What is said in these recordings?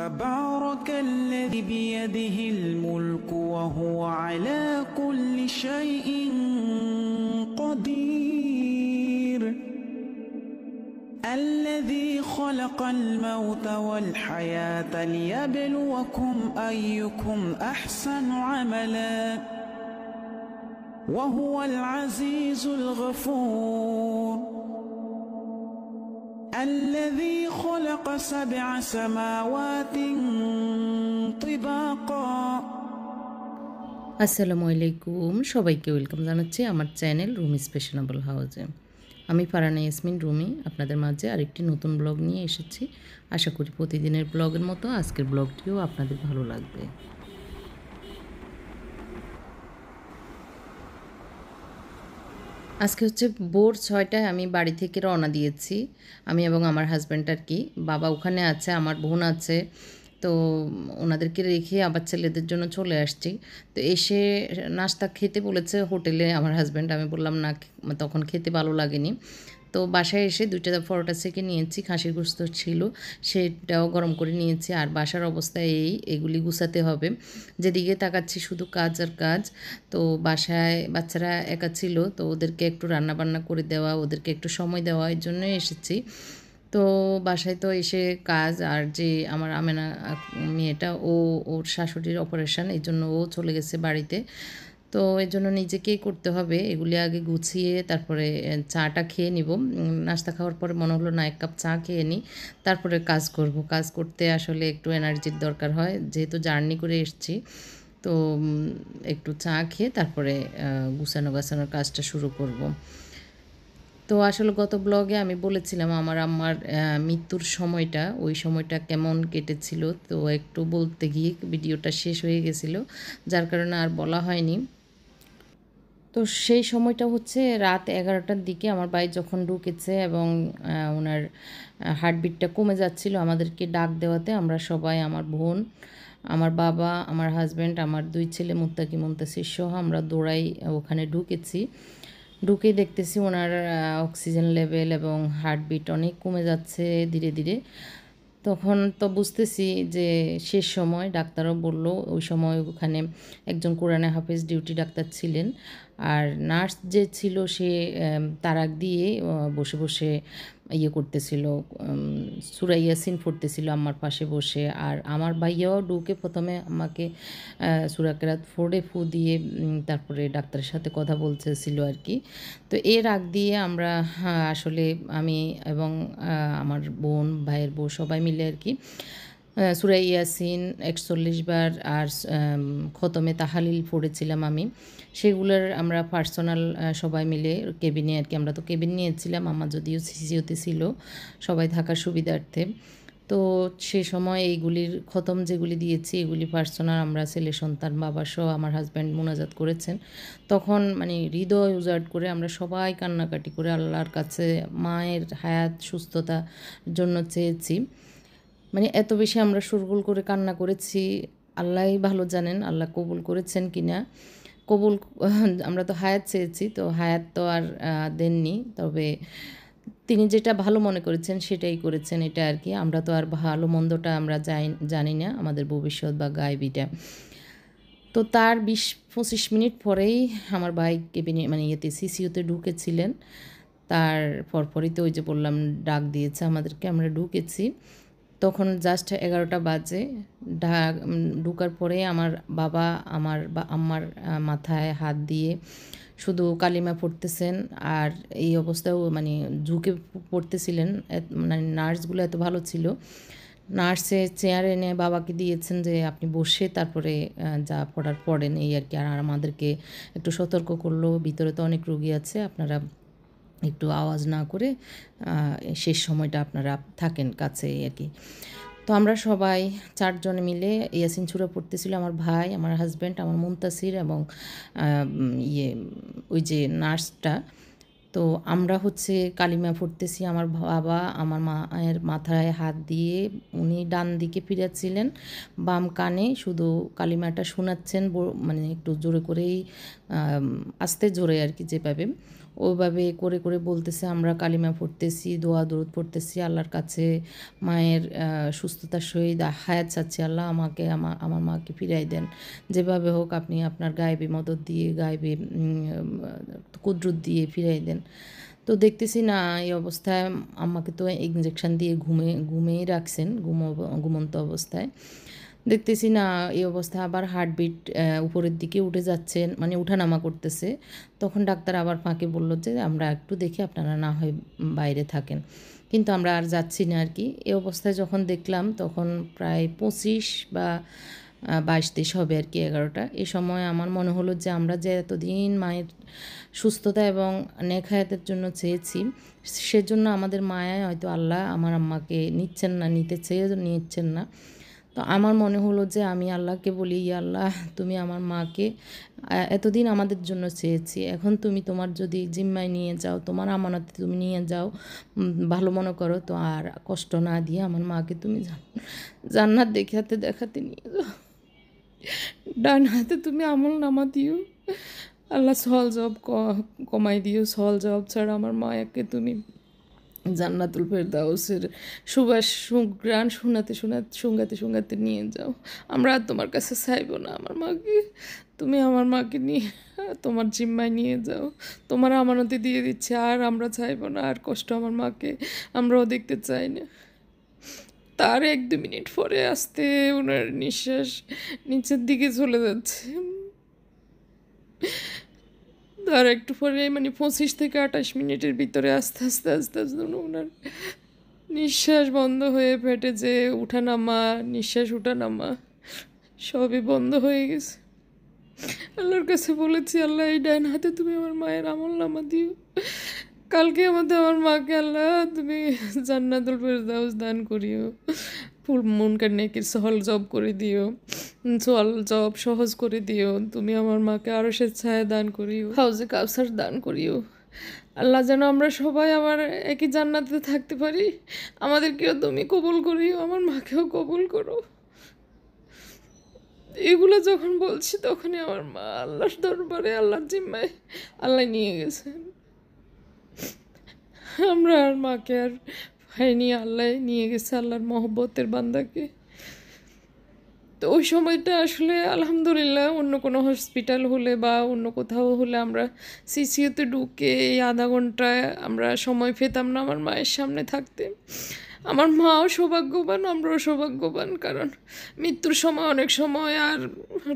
تبارك الذي بيده الملك وهو على كل شيء قدير الذي خلق الموت والحياة ليبلوكم أيكم أحسن عملا وهو العزيز الغفور الذي خلق 7 سماوات طباقا। আসসালামু আলাইকুম, সবাইকে ওয়েলকাম জানাচ্ছি আমার চ্যানেল রুমিস ফ্যাশনেবল হাউসে। আমি ফারহানা ইয়াসমিন রুমি আপনাদের মাঝে আরেকটি নতুন ব্লগ নিয়ে এসেছি। আশা করি প্রতিদিনের ব্লগের মতো আজকের ব্লগটিও আপনাদের ভালো লাগবে। আজকে হচ্ছে ভোর 6টায় আমি বাড়ি থেকে রওনা দিয়েছি, আমি এবং আমার হাজব্যান্ড আর কি। বাবা ওখানে আছে, আমার বোন আছে, তো ওনাদেরকে রেখে আবার ছেলেদের জন্য চলে আসছি। তো এসে নাস্তা খেতে বলেছে হোটেলে আমার হাজব্যান্ড, আমি বললাম না, তখন খেতে ভালো লাগেনি। তো বাসায় এসে 2টা পরোটা সেকে নিয়েছি, খাসির গোস্ত ছিল সেটাও গরম করে নিয়েছি। আর বাসার অবস্থা এগুলি গুছাতে হবে, যেদিকে তাকাচ্ছি শুধু কাজ আর কাজ। তো বাসায় বাচ্চারা একা ছিল, তো ওদেরকে একটু রান্না বান্না করে দেওয়া, ওদেরকে একটু সময় দেওয়া, এর জন্যই এসেছি। তো বাসায় তো এসে কাজ, আর যে আমার আমেনা মেয়েটা ওর শাশুড়ির অপারেশন, এই জন্য ও চলে গেছে বাড়িতে। তো এর জন্য নিজেকেই করতে হবে এগুলি, আগে গুছিয়ে তারপরে চাটা খেয়ে নিব। নাস্তা খাওয়ার পরে মনে হলো না, 1 কাপ চা খেয়ে নিই, তারপরে কাজ করব। কাজ করতে আসলে একটু এনার্জির দরকার হয়, যেহেতু জার্নি করে এসেছি। তো একটু চা খেয়ে তারপরে গুছানোর কাজটা শুরু করব। তো আসলে গত ব্লগে আমি বলেছিলাম আমার আম্মার মৃত্যুর সময়টা, ওই সময়টা কেমন কেটেছিল, তো একটু বলতে গিয়ে ভিডিওটা শেষ হয়ে গেছিলো, যার কারণে আর বলা হয়নি। তো সেই সময়টা হচ্ছে রাত 11টার দিকে আমার ভাই যখন ঢুকেছে এবং ওনার হার্টবিটটা কমে যাচ্ছিল, আমাদেরকে ডাক দেওয়াতে আমরা সবাই, আমার বোন, আমার বাবা, আমার হাজব্যান্ড, আমার 2 ছেলে মুত্তাকি মুনতাসির সহ আমরা দৌড়াই ওখানে ঢুকেছি। ঢুকেই দেখতেছি ওনার অক্সিজেন লেভেল এবং হার্টবিট অনেক কমে যাচ্ছে ধীরে ধীরে। তখন তো বুঝতেছি যে শেষ সময়, ডাক্তারও বলল ওই সময় ওখানে একজন কোরআনে হাফেজ ডিউটি ডাক্তার ছিলেন, আর নার্স যে ছিল সে তারাক দিয়ে বসে বসে করতেছিল, সূরা ইয়াসিন পড়তেছিল আমার পাশে বসে। আর আমার ভাইয়াও ঢুকে প্রথমে আমাকে সূরা কেরাত পড়ে ফু দিয়ে তারপরে ডাক্তারের সাথে কথা বলতেছিল আর কি। তো এর আগ দিয়ে আমরা আসলে আমি এবং আমার বোন, ভাইয়ের বউ সবাই মিলে আর কি সূরা ইয়াসিন 41 বার আর খতমে তাহালিল পড়েছিলাম আমি। সেগুলোর আমরা পার্সোনাল সবাই মিলে কেবিনে আর কি, আমরা তো কেবিন নিয়েছিলাম, আমার যদিও সিসিওতে ছিল সবাই থাকার সুবিধার্থে। তো সে সময় এইগুলির খতম যেগুলি দিয়েছি এগুলি পার্সোনাল আমরা ছেলে সন্তান বাবা সহ আমার হাজব্যান্ড মোনাজাত করেছেন। তখন মানে হৃদয় উজাড় করে আমরা সবাই কান্নাকাটি করে আল্লাহর কাছে মায়ের হায়াত সুস্থতার জন্য চেয়েছি। মানে এত বেশি আমরা শোরগোল করে কান্না করেছি, আল্লাহই ভালো জানেন আল্লাহ কবুল করেছেন কি না। কবুল আমরা তো হায়াত চেয়েছি, তো হায়াত তো আর দেননি, তবে তিনি যেটা ভালো মনে করেছেন সেটাই করেছেন, এটা আর কি। আমরা তো আর ভালো মন্দটা আমরা জানি না, আমাদের ভবিষ্যৎ বা গায়েবীটা। তো তার 20-25 মিনিট পরেই আমার ভাই কেবিনে মানে সিসিউতে ঢুকেছিলেন। তার পরপরই তো ওই যে বললাম ডাক দিয়েছে আমাদেরকে, আমরা ঢুকেছি। তখন জাস্ট 11টা বাজে। ঢুকার পরে আমার বাবা আম্মার মাথায় হাত দিয়ে শুধু কালিমা পড়তেছেন, আর এই অবস্থাও মানে ঝুঁকে পড়তেছিলেন। মানে নার্সগুলো এত ভালো ছিল, নার্সে চেয়ার এনে বাবাকে দিয়েছেন যে আপনি বসে তারপরে যা পড়ার পড়েন, এই আর কি। আর আমাদেরকে একটু সতর্ক করলো, ভিতরে তো অনেক রোগী আছে, আপনারা একটু আওয়াজ না করে শেষ সময়টা আপনারা থাকেন কাছে আর কি। তো আমরা সবাই 4 জনে মিলে ইয়াসিন সূরা পড়তেছিল, আমার ভাই, আমার হাজব্যান্ড, আমার মুনতাসির এবং ওই যে নার্সটা। তো আমরা হচ্ছে কালিমা পড়তেছি, আমার বাবা আমার মায়ের মাথায় হাত দিয়ে উনি ডান দিকে ফিরেছিলেন, বাম কানে শুধু কালিমাটা শোনাচ্ছেন, মানে একটু জোরে করেই, আস্তে জোরে আর কি যেভাবে। ওইভাবে করে করে বলতেছে, আমরা কালিমা পড়তেছি, দোয়া দরুদ পড়তেছি আল্লাহর কাছে, মায়ের সুস্থতার সহিত হায়াত চাচ্ছি, আল্লাহ আমাকে আমার মাকে ফিরাই দেন, যেভাবে হোক আপনি আপনার গায়েবী মদত দিয়ে গায়েবী কুদরত দিয়ে ফিরাই দেন। তো দেখতেছি না এই অবস্থায় আমাকে তো ইঞ্জেকশন দিয়ে ঘুমিয়ে রাখছেন ঘুমন্ত অবস্থায়। দেখতেছি না এই অবস্থায় আবার হার্টবিট উপরের দিকে উঠে যাচ্ছে, মানে উঠানামা করতেছে। তখন ডাক্তার আবার ফাঁকে বলল যে আমরা একটু দেখি, আপনারা না হয় বাইরে থাকেন। কিন্তু আমরা আর যাচ্ছি না আর কি। এই অবস্থায় যখন দেখলাম তখন প্রায় 25 বা 22-23 হবে আর কি, 11টা। এই সময় আমার মনে হলো যে আমরা যে এতদিন মায়ের সুস্থতা এবং নেক হায়াতের জন্য চেয়েছি, সেজন্য আমাদের মায়ায় হয়তো আল্লাহ আমার আম্মাকে নিচ্ছেন না, নিতে চেয়ে নিচ্ছেন না। তো আমার মনে হলো যে আমি আল্লাহকে বলি, ইয়া আল্লাহ, তুমি আমার মাকে এতদিন আমাদের জন্য চেয়েছি, এখন তুমি তোমার যদি জিম্মায় নিয়ে যাও, তোমার আমানতে তুমি নিয়ে যাও, ভালো মনে করো তো, আর কষ্ট না দিয়ে আমার মাকে তুমি জান্নাত দেখাতে নিয়ে যাও। ডান হাতে তুমি আমল নামা দিও, আল্লাহ সহল জব কমাই দিও। সহল জব ছাড়া আমার মায়াকে তুমি জান্নাতুল ফেরদাউসের সুবাস সুগ্রাণ শুঙ্গাতে নিয়ে যাও। আমরা আর তোমার কাছে চাইব না আমার মাকে, তুমি আমার মাকে নিয়ে তোমার জিম্মায় নিয়ে যাও, তোমার আমানতে দিয়ে দিচ্ছে, আর আমরা চাইব না আর কষ্ট আমার মাকে আমরাও দেখতে চাই না। তার 1-2 মিনিট পরে আসতে ওনার নিঃশ্বাস নিচের দিকে চলে যাচ্ছে। তার একটু পরে মানে 25 থেকে 28 মিনিটের ভিতরে আস্তে আস্তে ওনার নিঃশ্বাস বন্ধ হয়ে পেটে যে উঠানামা, নিঃশ্বাস উঠানামা সবই বন্ধ হয়ে গেছে। আল্লাহর কাছে বলেছি, আল্লাহ এই ডাইন হাতে তুমি আমার মায়ের আমল নামা দিও, কালকে আমার মাকে আল্লাহ তুমি জান্নাতুল ফেরদাউস দান করিও, ফুল মুনকার নেকির সহল জব করে দিও, সহল জব সহজ করে দিও, তুমি আমার মাকে আরো স্বেচ্ছায় দান করিও, হাউজে কাউসার দান করিও। আল্লাহ যেন আমরা সবাই আমার একই জান্নাতে থাকতে পারি, আমাদেরকেও তুমি কবুল করিও, আমার মাকেও কবুল করো। এগুলো যখন বলছি তখনই আমার মা আল্লাহর দরবারে, আল্লাহর জিম্মায় আল্লাহ নিয়ে গেছেন। আমরা আর মাকে আর পাইনি, আল্লাহ নিয়ে গেছে আল্লাহর মহব্বতের বান্দাকে। তো ওই সময়টা আসলে আলহামদুলিল্লাহ অন্য কোনো হসপিটাল হলে বা অন্য কোথাও হলে আমরা সিসিউতে ঢুকে এই আধা ঘন্টায় আমরা সময় পেতাম না আমার মায়ের সামনে থাকতে। আমার মাও সৌভাগ্যবান, আমরাও সৌভাগ্যবান, কারণ মৃত্যুর সময় অনেক সময় আর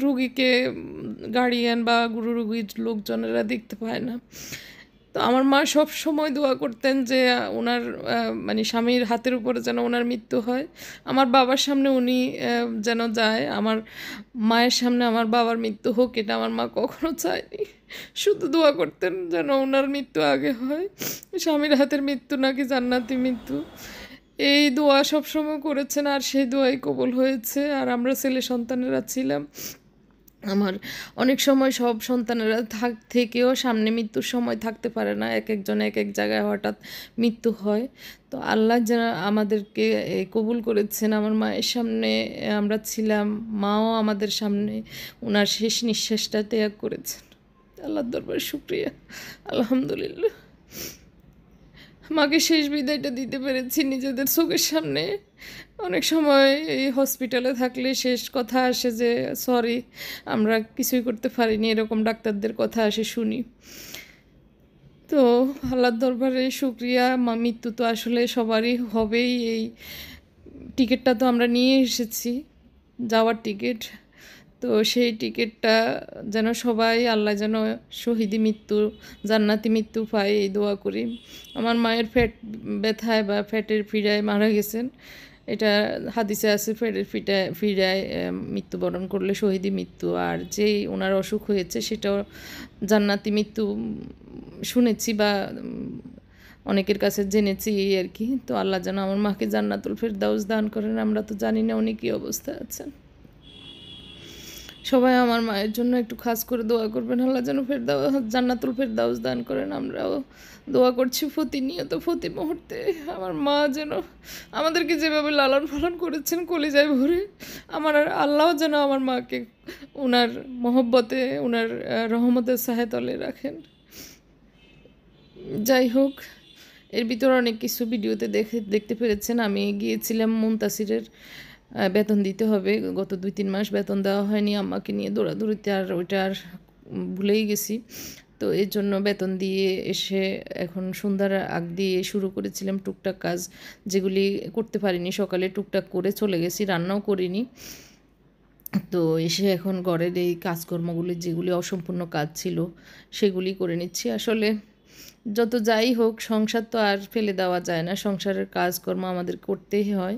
রুগীকে গার্ডিয়ান বা গুরু রুগীর লোকজনেরা দেখতে পায় না। তো আমার মা সব সময় দোয়া করতেন যে ওনার মানে স্বামীর হাতের উপরে যেন ওনার মৃত্যু হয়, আমার বাবার সামনে উনি যেন যায়, আমার মায়ের সামনে আমার বাবার মৃত্যু হোক এটা আমার মা কখনো চায়নি। শুধু দোয়া করতেন যেন ওনার মৃত্যু আগে হয়, স্বামীর হাতের মৃত্যু নাকি জান্নাতি মৃত্যু, এই দোয়া সবসময় করেছেন, আর সেই দোয়াই কবুল হয়েছে। আর আমরা ছেলে সন্তানেরা ছিলাম, আমার অনেক সময় সব সন্তানেরা থেকেও সামনে মৃত্যুর সময় থাকতে পারে না, এক একজন এক এক জায়গায় হঠাৎ মৃত্যু হয়। তো আল্লাহ যেন আমাদেরকে কবুল করেছেন, আমার মায়ের সামনে আমরা ছিলাম, মাও আমাদের সামনে ওনার শেষ নিঃশ্বাসটা ত্যাগ করেছেন। আল্লাহর দরবারে শুকরিয়া, আলহামদুলিল্লাহ। মাকে শেষ বিদায়টা দিতে পেরেছি নিজেদের চোখের সামনে। অনেক সময় এই হসপিটালে থাকলে শেষ কথা আসে যে সরি আমরা কিছুই করতে পারিনি, এরকম ডাক্তারদের কথা আসে শুনি। তো আল্লাহর দরবারে শুকরিয়া, মৃত্যু তো আসলে সবারই হবেই, এই টিকিটটা তো আমরা নিয়ে এসেছি, যাওয়ার টিকিট। তো সেই টিকিটটা যেন সবাই আল্লাহ যেন শহীদি মৃত্যু, জান্নাতি মৃত্যু পায় এই দোয়া করি। আমার মায়ের পেট ব্যথায় বা পেটের পীড়ায় মারা গেছেন, এটা হাদিসে আছে, পেটের পীড়ায় মৃত্যুবরণ করলে শহীদি মৃত্যু, আর যেই ওনার অসুখ হয়েছে সেটাও জান্নাতি মৃত্যু শুনেছি বা অনেকের কাছে জেনেছি এই আর কি। তো আল্লাহ যেন আমার মাকে জান্নাতুল ফেরদাউস দান করেন, আমরা তো জানি না উনি কী অবস্থায় আছেন। সবাই আমার মায়ের জন্য একটু খাস করে দোয়া করবেন, আল্লাহ যেন জান্নাতুল ফেরদাউস দান করেন। আমরাও দোয়া করছি প্রতিনিয়ত, প্রতি মুহূর্তে আমার মা যেন আমাদেরকে যেভাবে লালন পালন করেছেন কলিজায় ভরে, আমার আল্লাহ যেন আমার মাকে ওনার মহব্বতে, ওনার রহমতের ছায়াতলে রাখেন। যাই হোক, এর ভিতরে অনেক কিছু ভিডিওতে দেখতে পেরেছেন। আমি গিয়েছিলাম মুনতাসিরের বেতন দিতে হবে, গত 2-3 মাস বেতন দেওয়া হয়নি, আম্মাকে নিয়ে দৌড়াদৌড়িতে আর ওইটা আর ভুলেই গেছি। তো এর জন্য বেতন দিয়ে এসে এখন সন্ধ্যার আগ দিয়ে শুরু করেছিলাম টুকটাক কাজ, যেগুলি করতে পারিনি সকালে, টুকটাক করে চলে গেছি, রান্নাও করিনি। তো এসে এখন ঘরের এই কাজকর্মগুলি যেগুলি অসম্পূর্ণ কাজ ছিল সেগুলি করে নিচ্ছি। আসলে যত যাই হোক, সংসার তো আর ফেলে দেওয়া যায় না, সংসারের কাজকর্ম আমাদের করতেই হয়।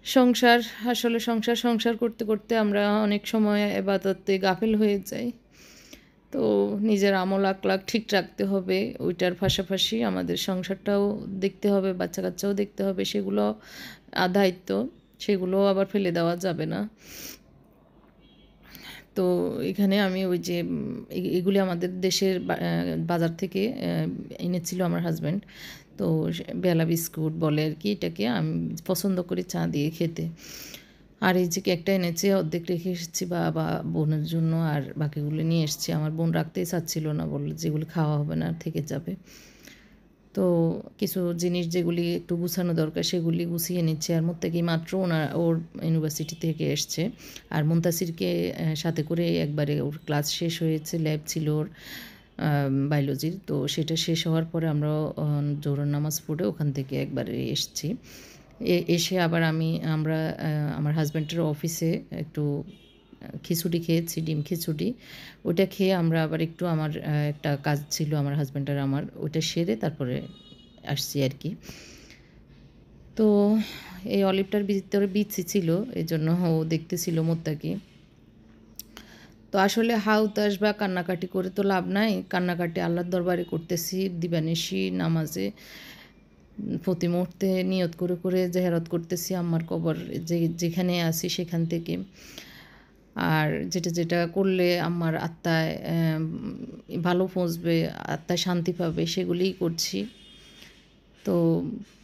সংসার আসলে সংসার করতে করতে আমরা অনেক সময় এবাদতে গাফেল হয়ে যাই। তো নিজের আমল আকলাক ঠিক রাখতে হবে, ওইটার পাশাপাশি আমাদের সংসারটাও দেখতে হবে, বাচ্চা কাচ্চাও দেখতে হবে, সেগুলো দায়িত্ব, সেগুলো আবার ফেলে দেওয়া যাবে না। তো এখানে আমি ওই যে এগুলি আমাদের দেশের বাজার থেকে এনেছিল আমার হাজব্যান্ড। তো বেলা বিস্কুট বলে আর কি, এটাকে আমি পছন্দ করি চা দিয়ে খেতে। আর এই যে কেকটা এনেছি, অর্ধেক রেখে এসেছি বাবা বোনের জন্য, আর বাকিগুলো নিয়ে এসেছি। আমার বোন রাখতেই চাচ্ছিল না, বললো যেগুলো খাওয়া হবে না থেকে যাবে। তো কিছু জিনিস যেগুলি একটু গুছানো দরকার সেগুলি গুছিয়ে নিচ্ছে। আর মুত্তাকি মাত্র ওর ইউনিভার্সিটি থেকে এসছে, আর মুনতাসিরকে সাথে করে একবারে ওর ক্লাস শেষ হয়েছে, ল্যাব ছিল ওর বায়োলজির। তো সেটা শেষ হওয়ার পরে আমরা জোহরের নামাজ পড়ে ওখান থেকে একবারে এসছি। এসে আবার আমরা আমার হাজব্যান্ডের অফিসে একটু খিচুড়ি খেয়েছি, ডিম খিচুড়ি। ওইটা খেয়ে আমরা আবার একটু আমার একটা কাজ ছিল আমার হাজব্যান্ড আর আমার, ওইটা সেরে তারপরে আসছি আর কি। তো এই অলিভটার ভিতরে বিচি ছিল, এই জন্য ও দেখতেছিল মোত্তাকি। তো আসলে হাউতাস বা কান্নাকাটি করে তো লাভ নাই, কান্নাকাটি আল্লাহর দরবারে করতেছি দিবানিশি নামাজে, প্রতি মুহূর্তে নিয়ত করে করে জেহারত করতেছি আম্মার কবর যেখানে আছি সেখান থেকে। আর যেটা যেটা করলে আমার আত্মায় ভালো পৌঁছবে, আত্মায় শান্তি পাবে, সেগুলিই করছি। তো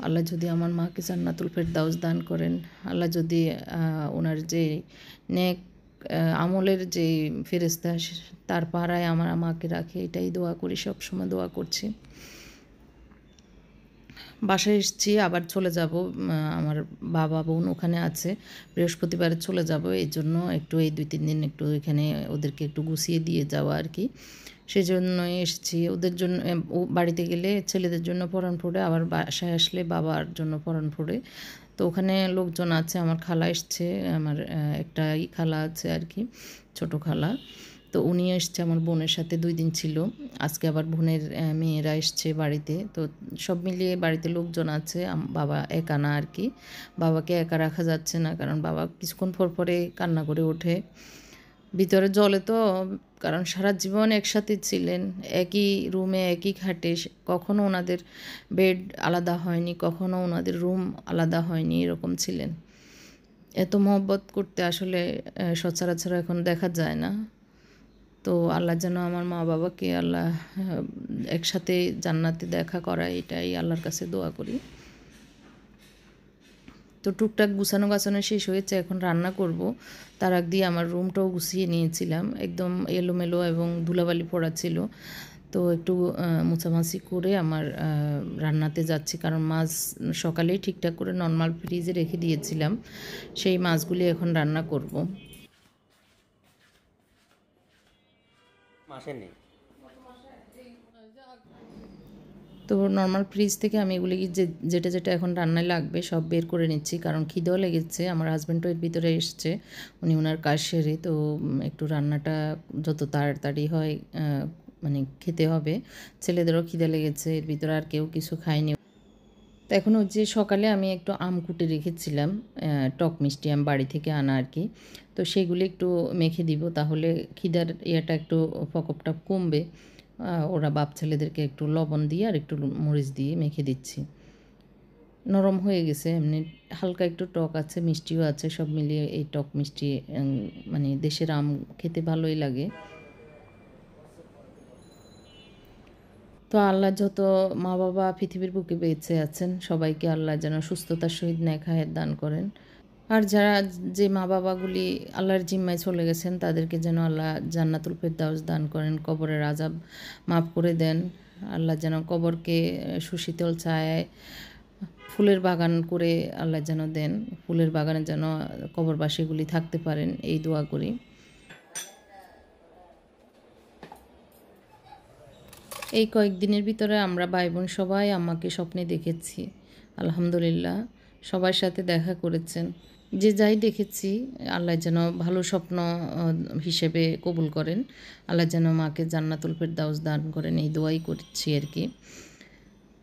আল্লাহ যদি আমার মাকে জান্নাতুল ফেরদাউস দান করেন, আল্লাহ যদি ওনার যে নেক আমলের যে ফেরেশতা তার পাহারায় আমার মাকে রাখে, এটাই দোয়া করি, সবসময় দোয়া করছি। বাসায় এসেছি, আবার চলে যাব, আমার বাবা বোন ওখানে আছে, বৃহস্পতিবারে চলে যাব। এই জন্য একটু এই 2-3 দিন একটু এখানে ওদেরকে একটু গুছিয়ে দিয়ে যাওয়া আর কি, সেই জন্যই এসেছি। ওদের জন্য বাড়িতে গেলে ছেলেদের জন্য পরাণ পড়ে, আবার বাসায় আসলে বাবার জন্য পরাণ পড়ে। তো ওখানে লোকজন আছে, আমার খালা এসছে, আমার একটা খালা আছে আর কি, ছোট খালা। তো উনি এসছে আমার বোনের সাথে, 2 দিন ছিল। আজকে আবার বোনের মেয়েরা এসছে বাড়িতে। তো সব মিলিয়ে বাড়িতে লোকজন আছে, বাবা একা না আর কি, বাবাকে একা রাখা যাচ্ছে না, কারণ বাবা কিছুক্ষণ পর পরে কান্না করে ওঠে। ভিতরে জ্বলে তো, কারণ সারা জীবন একসাথে ছিলেন, একই রুমে একই খাটে, কখনো ওনাদের বেড আলাদা হয়নি, কখনো ওনাদের রুম আলাদা হয়নি, এরকম ছিলেন। এত মহব্বত করতে আসলে সচরাচর এখন দেখা যায় না। তো আল্লাহ যেন আমার মা বাবাকে আল্লাহ একসাথে জান্নাতে দেখা করায়, এটাই আল্লাহর কাছে দোয়া করি। তো টুকটাক গুছানো গাছানো শেষ হয়েছে, এখন রান্না করব। তার আগ দিয়ে আমার রুমটাও গুছিয়ে নিয়েছিলাম, একদম এলোমেলো এবং ধুলাবালি পড়া ছিল। তো একটু মোছামাছি করে আমার রান্নাতে যাচ্ছি, কারণ মাছ সকালেই ঠিকঠাক করে নর্মাল ফ্রিজে রেখে দিয়েছিলাম, সেই মাছগুলি এখন রান্না করব। তো নর্মাল ফ্রিজ থেকে আমি এগুলি যেটা যেটা এখন রান্নায় লাগবে সব বের করে নিচ্ছি, কারণ খিদেও লেগেছে। আমার হাজব্যান্ডও এর ভিতরে এসছে, উনি ওনার কাজ সেরে, তো একটু রান্নাটা যত তাড়াতাড়ি হয় মানে খেতে হবে। ছেলেদেরও খিদে লেগেছে, এর ভিতরে আর কেউ কিছু খায়নি। তো এখন ওই যে সকালে আমি একটু আম কুটে রেখেছিলাম, টক মিষ্টি আম বাড়ি থেকে আনা আর কি, তো সেগুলি একটু মেখে দিব, তাহলে খিদার ইয়েটা একটু প্রকোপটা কমবে। ওরা বাপ ছেলেদেরকে একটু লবণ দিয়ে আর একটু মরিচ দিয়ে মেখে দিচ্ছি। নরম হয়ে গেছে, এমনি হালকা একটু টক আছে, মিষ্টিও আছে, সব মিলিয়ে এই টক মিষ্টি মানে দেশের আম খেতে ভালোই লাগে। তো আল্লাহ যত মা বাবা পৃথিবীর বুকে বেঁচে আছেন সবাইকে আল্লাহ যেন সুস্থতার সহিত নেক হায়াত দান করেন। আর যারা যে মা বাবাগুলি আল্লাহর জিম্মায় চলে গেছেন তাদেরকে যেন আল্লাহ জান্নাতুল ফেরদাউস দান করেন, কবরের আযাব মাফ করে দেন, আল্লাহ যেন কবরকে সুশীতল ছায়ায় ফুলের বাগান করে আল্লাহ যেন দেন, ফুলের বাগানে যেন কবরবাসীগুলি থাকতে পারেন, এই দোয়া করি। এই কয়েকদিনের ভিতরে আমরা ভাই বোন সবাই আম্মাকে স্বপ্নে দেখেছি। আলহামদুলিল্লাহ, সবার সাথে দেখা করেছেন। যে যাই দেখেছি আল্লাহ যেন ভালো স্বপ্ন হিসেবে কবুল করেন, আল্লাহ যেন মাকে জান্নাতুল ফেরদাউস দান করেন, এই দোয়াই করছি আর কি।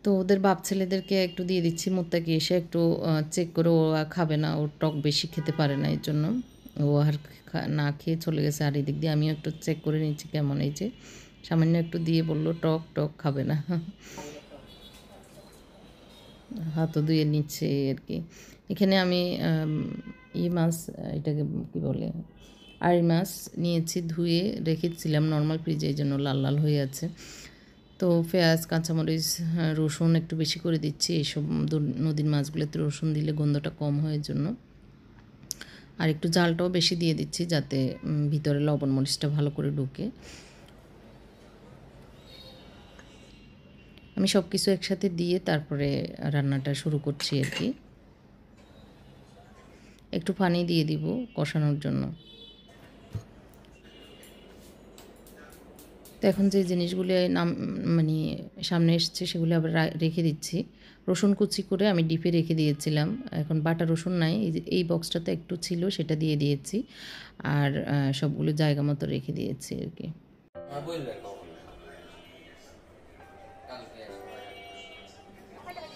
তো ওদের বাপ ছেলেদেরকে একটু দিয়ে দিচ্ছি, মুত্তাকি এসে একটু চেক করে, ও আর খাবে না, ও টক বেশি খেতে পারে না, এর জন্য ও আর না খেয়ে চলে গেছে। আর এদিক দিয়ে আমিও একটু চেক করে নিচ্ছি কেমন, এই যে সামান্য একটু দিয়ে বললো টক টক খাবে না, হাতও ধুয়ে নিচ্ছে আর কি। এখানে আমি মাছ, এটাকে কী বলে, আড়ি মাছ নিয়েছি, ধুয়ে রেখেছিলাম নর্মাল ফ্রিজে, এই জন্য লাল লাল হয়ে আছে। তো পেঁয়াজ, কাঁচামরিচ, রসুন একটু বেশি করে দিচ্ছি, এইসব নদীর মাছগুলোতে রসুন দিলে গন্ধটা কম হয় জন্য। আর একটু জালটাও বেশি দিয়ে দিচ্ছি যাতে ভিতরে লবণ মরিচটা ভালো করে ঢুকে। আমি সব কিছু একসাথে দিয়ে তারপরে রান্নাটা শুরু করছি আর কি। একটু পানি দিয়ে দিব কষানোর জন্য। তো এখন যে জিনিসগুলো মানে সামনে এসছে সেগুলো আবার রেখে দিচ্ছি। রসুন কুচি করে আমি ডিপে রেখে দিয়েছিলাম, এখন বাটা রসুন নাই, এই বক্সটাতে একটু ছিল সেটা দিয়ে দিয়েছি, আর সবগুলো জায়গা মতো রেখে দিয়েছি আর কি।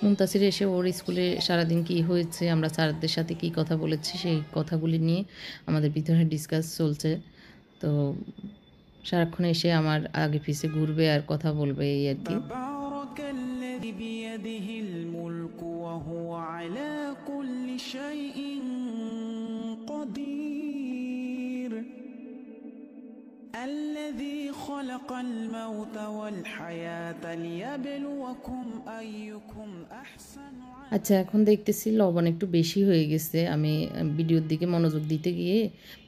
মুনতাসির এসে ওর স্কুলে সারাদিন কী হয়েছে, আমরা স্যারদের সাথে কী কথা বলেছি, সেই কথাগুলি নিয়ে আমাদের ভিতরে ডিসকাস চলছে। তো সারাক্ষণ এসে আমার আগে পিছে ঘুরবে আর কথা বলবে, এই আর কি। تبارك الذي بيده الملك وهو على كل شيء قدير الذي خلق الموت والحياة ليبلوكم أيكم أحسن আচ্ছা, এখন দেখতেছি লবণ একটু বেশি হয়ে গেছে, আমি ভিডিওর দিকে মনোযোগ দিতে গিয়ে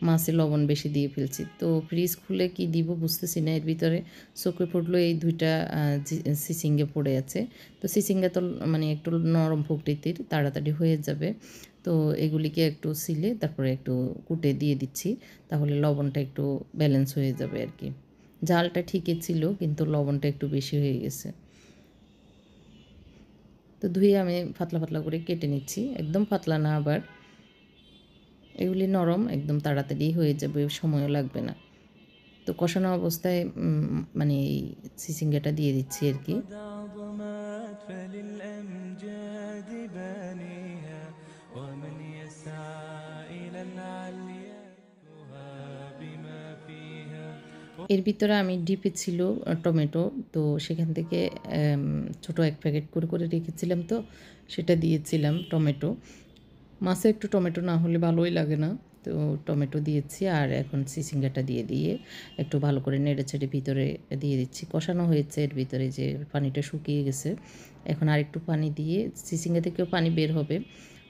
মাছে লবণ বেশি দিয়ে ফেলছি। তো ফ্রিজ খুলে কি দিব বুঝতেছি না, এর ভিতরে চোখে পড়লো এই দুইটা সিসিঙ্গে পড়ে আছে। তো সিসিঙ্গা তো মানে একটু নরম প্রকৃতির, তাড়াতাড়ি হয়ে যাবে। তো এগুলিকে একটু সিলে তারপরে একটু কুটে দিয়ে দিচ্ছি, তাহলে লবণটা একটু ব্যালেন্স হয়ে যাবে আর কি। জালটা ঠিকই ছিল কিন্তু লবণটা একটু বেশি হয়ে গেছে। তো ধুয়ে আমি পাতলা পাতলা করে কেটে নিচ্ছি, একদম পাতলা না আবার, এগুলি নরম, একদম তাড়াতাড়ি হয়ে যাবে, সময়ও লাগবে না। তো কষানো অবস্থায় মানে এই সিসিঙ্গাটা দিয়ে দিচ্ছি আর কি। এর ভিতরে আমি ডিপে ছিল টমেটো, তো সেখান থেকে ছোট এক প্যাকেট করে করে রেখেছিলাম, তো সেটা দিয়েছিলাম টমেটো। মাছে একটু টমেটো না হলে ভালোই লাগে না, তো টমেটো দিয়েছি। আর এখন সিসিঙ্গাটা দিয়ে দিয়ে একটু ভালো করে নেড়ে ছেড়ে ভিতরে দিয়ে দিচ্ছি। কষানো হয়েছে, এর ভিতরে যে পানিটা শুকিয়ে গেছে, এখন আর একটু পানি দিয়ে, সিসিঙ্গা থেকেও পানি বের হবে,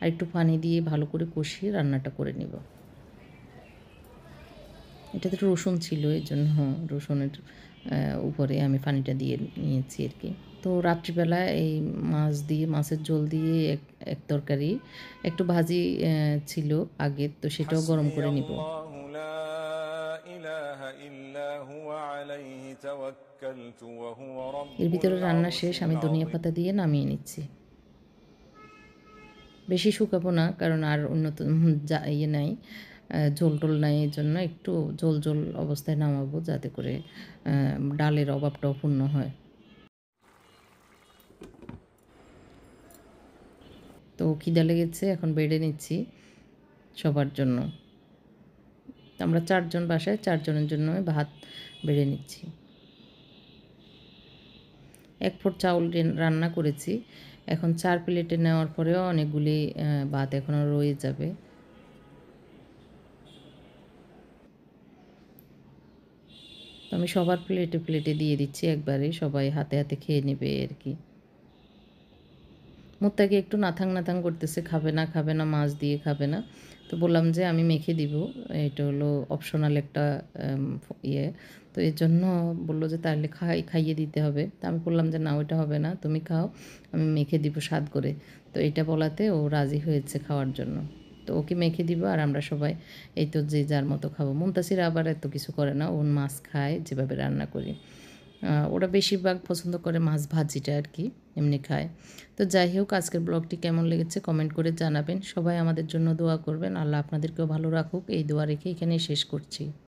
আর একটু পানি দিয়ে ভালো করে কষিয়ে রান্নাটা করে নেব। এটাতে রসুন ছিল, এই জন্য রসুনের উপরে আমি পানিটা দিয়ে নিয়েছি আর কি। তো রাত্রিবেলা এই মাছ দিয়ে, মাছের ঝোল দিয়ে এক তরকারি, একটু ভাজি ছিল আগে, তো সেটাও গরম করে নিব। এর ভিতরে রান্না শেষ, আমি ধনিয়া পাতা দিয়ে নামিয়ে নিচ্ছি। বেশি শুকাবো না, কারণ আর উন্নত ইয়ে নাই, ঝোল টোল নাই, এর জন্য একটু ঝোল ঝোল অবস্থায় নামাবো যাতে করে ডালের অভাবটাও পূর্ণ হয়। তো খিদা লেগেছে, এখন বেড়ে নিচ্ছি সবার জন্য। আমরা 4 জন বাসায়, 4 জনের জন্য ভাত বেড়ে নিচ্ছি। 1 ফুট চাউল রান্না করেছি, এখন 4 প্লেটে নেওয়ার পরেও অনেকগুলি ভাত এখনও রয়ে যাবে। তো আমি সবার প্লেটে প্লেটে দিয়ে দিচ্ছি একবারে, সবাই হাতে হাতে খেয়ে নেবে আর কি। মুত্তাকি একটু নাথাং নাথাং করতেছে, খাবে না খাবে না, মাছ দিয়ে খাবে না। তো তো বললাম যে আমি মেখে দিব, এটা হলো অপশনাল একটা ইয়ে। তো এর জন্য বললো যে তাহলে খাইয়ে দিতে হবে। তো আমি বললাম যে না, ওইটা হবে না, তুমি খাও, আমি মেখে দিব স্বাদ করে। তো এটা বলাতে ও রাজি হয়েছে খাওয়ার জন্য। তো ওকে মেখে দিব আর আমরা সবাই এই তো যে যার মতো খাবো। মুনতাসির আবার এত কিছু করে না, ও মাছ খায় যেভাবে রান্না করি। ওরা বেশিরভাগ পছন্দ করে মাছ ভাজিটা আর কি, এমনি খায়। তো যাই হোক, আজকের ব্লগটি কেমন লেগেছে কমেন্ট করে জানাবেন। সবাই আমাদের জন্য দোয়া করবেন, আল্লাহ আপনাদেরকেও ভালো রাখুক, এই দোয়া রেখে এখানেই শেষ করছি।